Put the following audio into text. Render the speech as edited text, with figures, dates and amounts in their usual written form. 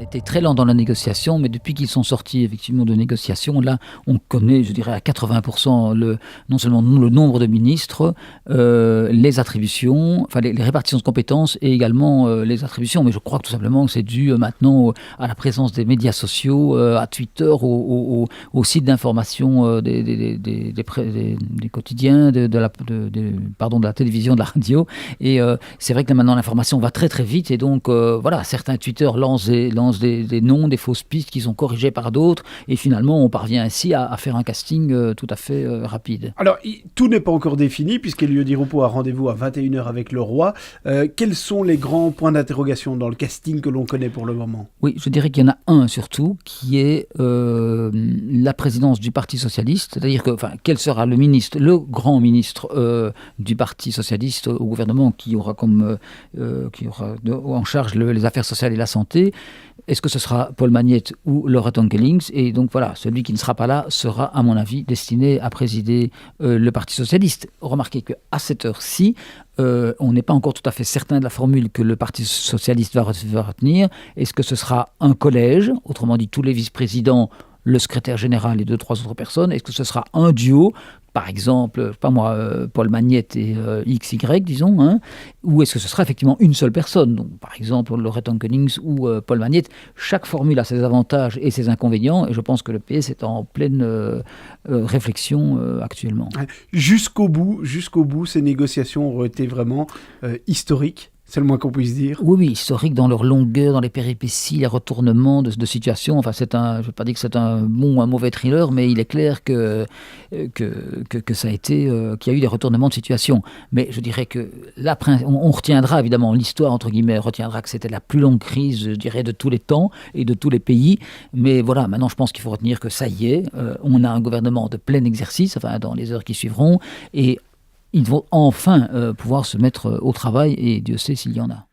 Ça a été très lent dans la négociation, mais depuis qu'ils sont sortis effectivement de négociations, là, on connaît, je dirais, à 80% non seulement le nombre de ministres, les attributions, enfin les répartitions de compétences et également les attributions. Mais je crois que tout simplement que c'est dû maintenant à la présence des médias sociaux, à Twitter, au site d'information des quotidiens, de la télévision, de la radio. Et c'est vrai que maintenant l'information va très très vite et donc voilà, certains tweeters lancent des noms, des fausses pistes qui sont corrigées par d'autres et finalement on parvient ainsi à faire un casting tout à fait rapide. Alors, tout n'est pas encore défini puisqu'Elio Di Rupo a rendez-vous à 21h avec le roi. Quels sont les grands points d'interrogation dans le casting que l'on connaît pour le moment ? Oui, je dirais qu'il y en a un surtout qui est la présidence du Parti socialiste, c'est-à-dire que quel sera le grand ministre du Parti socialiste au gouvernement qui aura en charge les affaires sociales et la santé. Est-ce que ce sera Paul Magnette ou Laura Tonkelings ? Et donc voilà, celui qui ne sera pas là sera, à mon avis, destiné à présider le Parti socialiste. Remarquez qu'à cette heure-ci, on n'est pas encore tout à fait certain de la formule que le Parti socialiste va retenir. Est-ce que ce sera un collège, autrement dit tous les vice-présidents, le secrétaire général et 2-3 autres personnes? Est-ce que ce sera un duo, par exemple, Paul Magnette et XY, disons, hein, ou est-ce que ce sera effectivement une seule personne, donc par exemple Laura Tonkelings ou Paul Magnette? Chaque formule a ses avantages et ses inconvénients, et je pense que le PS est en pleine réflexion actuellement. Jusqu'au bout, ces négociations auraient été vraiment historiques. C'est le moins qu'on puisse dire. Oui, historique dans leur longueur, dans les péripéties, les retournements de situation. Enfin, je ne veux pas dire que c'est un bon ou un mauvais thriller, mais il est clair que ça a été, qu'il y a eu des retournements de situation. Mais je dirais que là, on retiendra évidemment, l'histoire entre guillemets retiendra que c'était la plus longue crise, je dirais, de tous les temps et de tous les pays. Mais voilà, maintenant, je pense qu'il faut retenir que ça y est, on a un gouvernement de plein exercice, dans les heures qui suivront, et ils vont enfin pouvoir se mettre au travail, et Dieu sait s'il y en a.